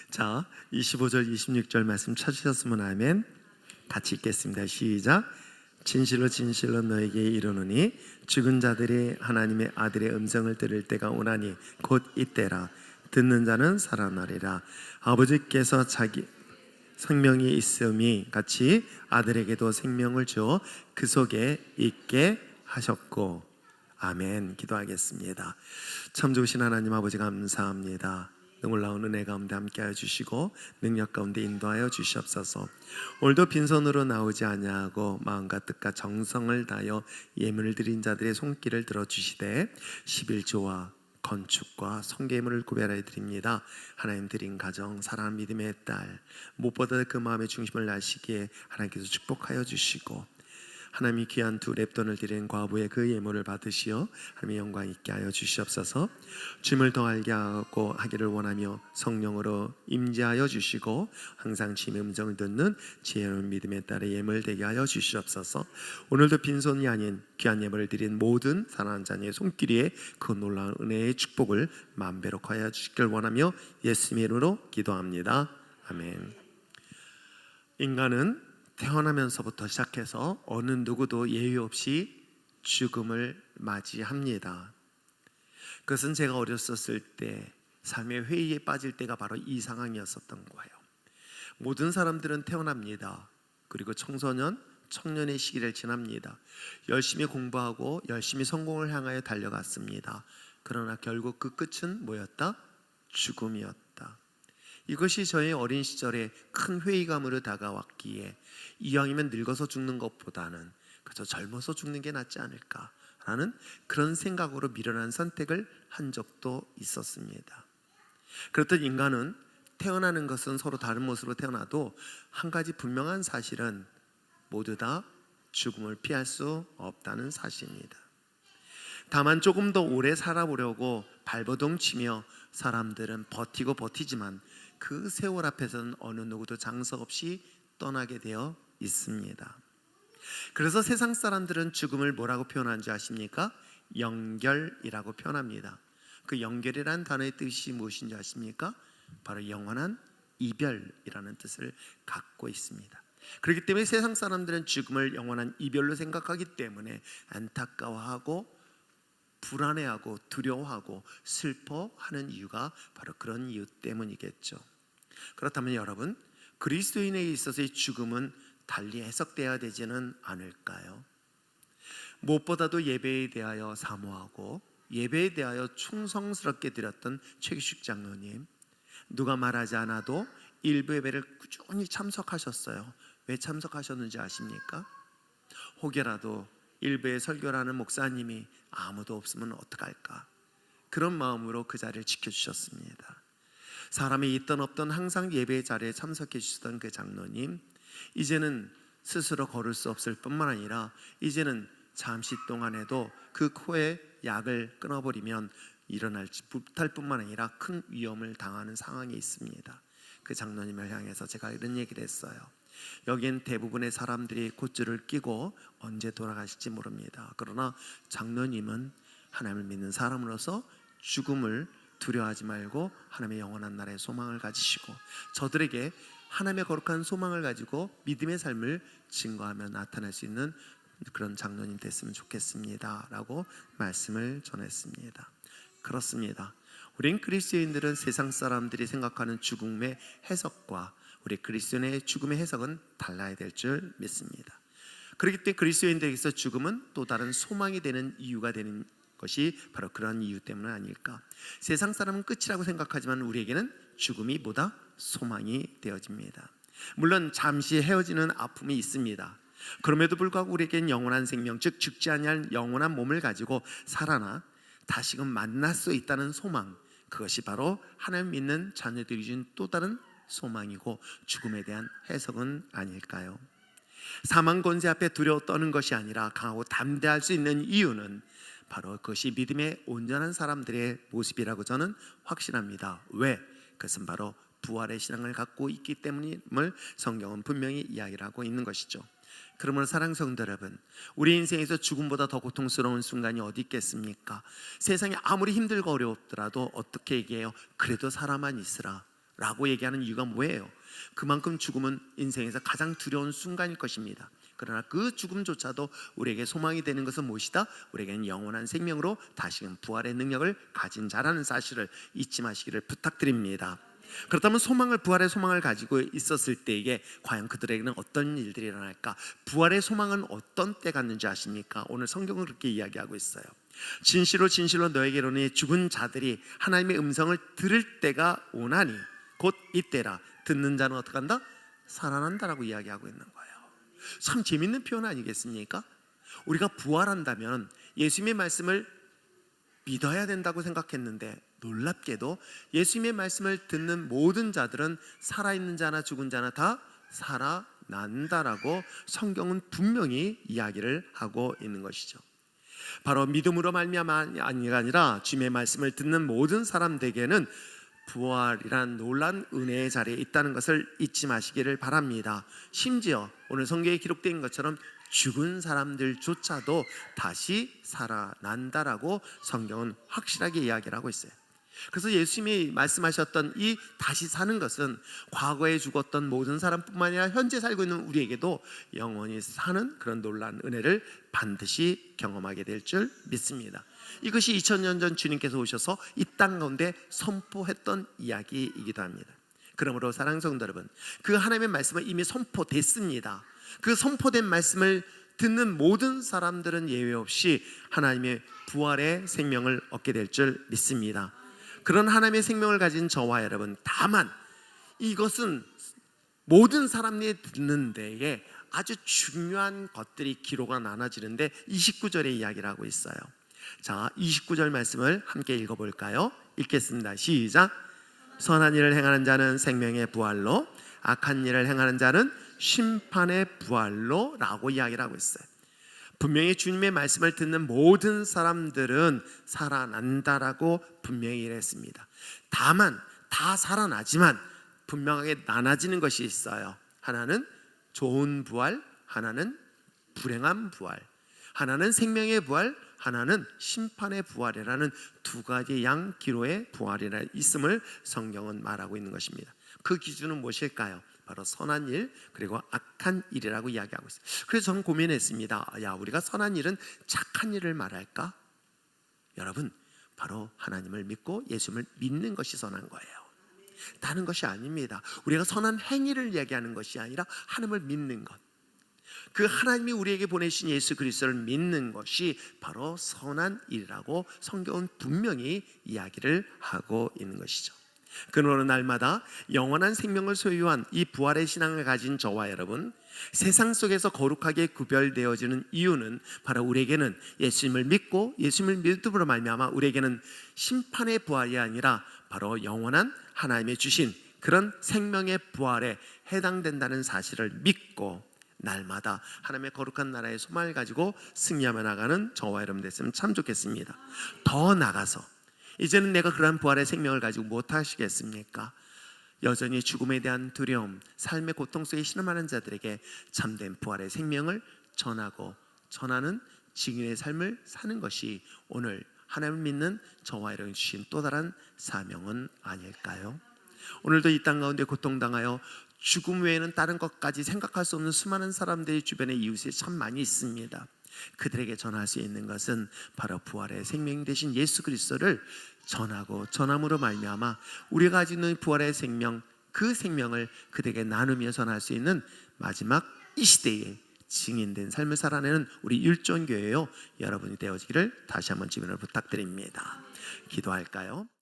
자, 25절 26절 말씀 찾으셨으면 아멘. 같이 읽겠습니다. 시작. 진실로 진실로 너에게 이르노니 죽은 자들이 하나님의 아들의 음성을 들을 때가 오나니 곧 이때라. 듣는 자는 살아나리라. 아버지께서 자기 생명이 있음이 같이 아들에게도 생명을 주어 그 속에 있게 하셨고. 아멘. 기도하겠습니다. 참 좋으신 하나님 아버지 감사합니다. 놀라운 은혜 가운데 함께하여 주시고 능력 가운데 인도하여 주시옵소서. 오늘도 빈손으로 나오지 아니하고 마음과 뜻과 정성을 다하여 예물을 드린 자들의 손길을 들어주시되 11조와 건축과 성계물을 구별하여 드립니다. 하나님 드린 가정 사랑하는 믿음의 딸 무엇보다 그 마음의 중심을 아시기에 하나님께서 축복하여 주시고 하나님이 귀한 두 랩돈을 드린 과부의 그 예물을 받으시어 하나님의 영광 있게 하여 주시옵소서. 주님을 더 알게 하고 하기를 원하며 성령으로 임재하여 주시고 항상 주님의 음성을 듣는 지혜로운 믿음의 딸의 예물 되게 하여 주시옵소서. 오늘도 빈손이 아닌 귀한 예물을 드린 모든 사랑하는 자녀의 손길에 그 놀라운 은혜의 축복을 만배로 거하여 주시길 원하며 예수님의 이름으로 기도합니다. 아멘. 인간은 태어나면서부터 시작해서 어느 누구도 예외 없이 죽음을 맞이합니다. 그것은 제가 어렸었을 때 삶의 회의에 빠질 때가 바로 이 상황이었었던 거예요. 모든 사람들은 태어납니다. 그리고 청소년, 청년의 시기를 지납니다. 열심히 공부하고 열심히 성공을 향하여 달려갔습니다. 그러나 결국 그 끝은 뭐였다? 죽음이었다. 이것이 저의 어린 시절에 큰 회의감으로 다가왔기에 이왕이면 늙어서 죽는 것보다는 그저 젊어서 죽는 게 낫지 않을까라는 그런 생각으로 미련한 선택을 한 적도 있었습니다. 그렇듯 인간은 태어나는 것은 서로 다른 모습으로 태어나도 한 가지 분명한 사실은 모두 다 죽음을 피할 수 없다는 사실입니다. 다만 조금 더 오래 살아보려고 발버둥치며 사람들은 버티고 버티지만 그 세월 앞에서는 어느 누구도 장사 없이 떠나게 되어 있습니다. 그래서 세상 사람들은 죽음을 뭐라고 표현하는지 아십니까? 영결이라고 표현합니다. 그 영결이라는 단어의 뜻이 무엇인지 아십니까? 바로 영원한 이별이라는 뜻을 갖고 있습니다. 그렇기 때문에 세상 사람들은 죽음을 영원한 이별로 생각하기 때문에 안타까워하고 불안해하고 두려워하고 슬퍼하는 이유가 바로 그런 이유 때문이겠죠. 그렇다면 여러분, 그리스도인에 있어서의 죽음은 달리 해석되어야 되지는 않을까요? 무엇보다도 예배에 대하여 사모하고 예배에 대하여 충성스럽게 드렸던 최기식 장로님, 누가 말하지 않아도 일부 예배를 꾸준히 참석하셨어요. 왜 참석하셨는지 아십니까? 혹여라도 일부에 설교를 하는 목사님이 아무도 없으면 어떡할까? 그런 마음으로 그 자리를 지켜주셨습니다. 사람이 있든 없든 항상 예배의 자리에 참석해 주시던 그 장로님, 이제는 스스로 걸을 수 없을 뿐만 아니라 이제는 잠시 동안에도 그 코에 약을 끊어버리면 일어날지 못할 뿐만 아니라 큰 위험을 당하는 상황에 있습니다. 그 장로님을 향해서 제가 이런 얘기를 했어요. 여기엔 대부분의 사람들이 굿즈를 끼고 언제 돌아가실지 모릅니다. 그러나 장로님은 하나님을 믿는 사람으로서 죽음을 두려워하지 말고 하나님의 영원한 나라의 소망을 가지시고 저들에게 하나님의 거룩한 소망을 가지고 믿음의 삶을 증거하며 나타날 수 있는 그런 장로님 됐으면 좋겠습니다 라고 말씀을 전했습니다. 그렇습니다. 우린 그리스도인들은 세상 사람들이 생각하는 죽음의 해석과 우리 그리스도인의 죽음의 해석은 달라야 될 줄 믿습니다. 그렇기 때문에 그리스도인들에게서 죽음은 또 다른 소망이 되는 이유가 되는 것이 바로 그런 이유 때문 아닐까. 세상 사람은 끝이라고 생각하지만 우리에게는 죽음이 뭐다? 소망이 되어집니다. 물론 잠시 헤어지는 아픔이 있습니다. 그럼에도 불구하고 우리에게는 영원한 생명, 즉 죽지 아니할 영원한 몸을 가지고 살아나 다시금 만날 수 있다는 소망, 그것이 바로 하나님 믿는 자녀들이 준 또 다른 소망이고 죽음에 대한 해석은 아닐까요? 사망 권세 앞에 두려워 떠는 것이 아니라 강하고 담대할 수 있는 이유는 바로 그것이 믿음의 온전한 사람들의 모습이라고 저는 확신합니다. 왜? 그것은 바로 부활의 신앙을 갖고 있기 때문임을 성경은 분명히 이야기를 하고 있는 것이죠. 그러므로 사랑하는 성도 여러분, 우리 인생에서 죽음보다 더 고통스러운 순간이 어디 있겠습니까? 세상이 아무리 힘들고 어렵더라도 어떻게 얘기해요? 그래도 살아만 있으라. 라고 얘기하는 이유가 뭐예요? 그만큼 죽음은 인생에서 가장 두려운 순간일 것입니다. 그러나 그 죽음조차도 우리에게 소망이 되는 것은 무엇이다? 우리에게는 영원한 생명으로 다시금 부활의 능력을 가진 자라는 사실을 잊지 마시기를 부탁드립니다. 그렇다면 부활의 소망을 가지고 있었을 때에 과연 그들에게는 어떤 일들이 일어날까? 부활의 소망은 어떤 때 갔는지 아십니까? 오늘 성경은 그렇게 이야기하고 있어요. 진실로 진실로 너에게 이르노니 죽은 자들이 하나님의 음성을 들을 때가 오나니 곧 이때라. 듣는 자는 어떻게 한다? 살아난다라고 이야기하고 있는 거예요. 참 재밌는 표현 아니겠습니까? 우리가 부활한다면 예수님의 말씀을 믿어야 된다고 생각했는데 놀랍게도 예수님의 말씀을 듣는 모든 자들은 살아있는 자나 죽은 자나 다 살아난다라고 성경은 분명히 이야기를 하고 있는 것이죠. 바로 믿음으로 말미암아 아니라 주님의 말씀을 듣는 모든 사람들에게는 부활이란 놀란 은혜의 자리에 있다는 것을 잊지 마시기를 바랍니다. 심지어 오늘 성경에 기록된 것처럼 죽은 사람들조차도 다시 살아난다라고 성경은 확실하게 이야기를 하고 있어요. 그래서 예수님이 말씀하셨던 이 다시 사는 것은 과거에 죽었던 모든 사람뿐만 아니라 현재 살고 있는 우리에게도 영원히 사는 그런 놀라운 은혜를 반드시 경험하게 될 줄 믿습니다. 이것이 2000년 전 주님께서 오셔서 이 땅 가운데 선포했던 이야기이기도 합니다. 그러므로 사랑하는 성도 여러분, 그 하나님의 말씀은 이미 선포됐습니다. 그 선포된 말씀을 듣는 모든 사람들은 예외 없이 하나님의 부활의 생명을 얻게 될 줄 믿습니다. 그런 하나님의 생명을 가진 저와 여러분, 다만 이것은 모든 사람들이 듣는 데에 아주 중요한 것들이 기로가 나눠지는데 29절에 이야기를 하고 있어요. 자, 29절 말씀을 함께 읽어볼까요? 읽겠습니다. 시작. 선한 일을 행하는 자는 생명의 부활로, 악한 일을 행하는 자는 심판의 부활로 라고 이야기를 하고 있어요. 분명히 주님의 말씀을 듣는 모든 사람들은 살아난다라고 분명히 이랬습니다. 다만 다 살아나지만 분명하게 나눠지는 것이 있어요. 하나는 좋은 부활, 하나는 불행한 부활, 하나는 생명의 부활, 하나는 심판의 부활이라는 두 가지 양기로의 부활이라 있음을 성경은 말하고 있는 것입니다. 그 기준은 무엇일까요? 바로 선한 일 그리고 악한 일이라고 이야기하고 있어요. 그래서 저는 고민했습니다. 우리가 선한 일은 착한 일을 말할까? 여러분, 바로 하나님을 믿고 예수님을 믿는 것이 선한 거예요. 다른 것이 아닙니다. 우리가 선한 행위를 이야기하는 것이 아니라 하나님을 믿는 것, 그 하나님이 우리에게 보내신 예수 그리스도를 믿는 것이 바로 선한 일이라고 성경은 분명히 이야기를 하고 있는 것이죠. 그러므로 날마다 영원한 생명을 소유한 이 부활의 신앙을 가진 저와 여러분, 세상 속에서 거룩하게 구별되어지는 이유는 바로 우리에게는 예수님을 믿고 예수님을 믿음으로 말미암아 우리에게는 심판의 부활이 아니라 바로 영원한 하나님의 주신 그런 생명의 부활에 해당된다는 사실을 믿고 날마다 하나님의 거룩한 나라의 소망을 가지고 승리하며 나가는 저와 여러분 됐으면 참 좋겠습니다. 더 나가서 이제는 내가 그러한 부활의 생명을 가지고 무엇하시겠습니까? 여전히 죽음에 대한 두려움, 삶의 고통 속에 신음하는 자들에게 참된 부활의 생명을 전하는 증인의 삶을 사는 것이 오늘 하나님을 믿는 저와 여러분이 주신 또 다른 사명은 아닐까요? 오늘도 이 땅 가운데 고통당하여 죽음 외에는 다른 것까지 생각할 수 없는 수많은 사람들이 주변에 이웃에 참 많이 있습니다. 그들에게 전할 수 있는 것은 바로 부활의 생명 되신 예수 그리스도를 전하고 전함으로 말미암아 우리가 가지고 있는 부활의 생명, 그 생명을 그들에게 나누며 전할 수 있는 마지막 이 시대에 증인된 삶을 살아내는 우리 율전교회요 여러분이 되어지기를 다시 한번 주님을 부탁드립니다. 기도할까요?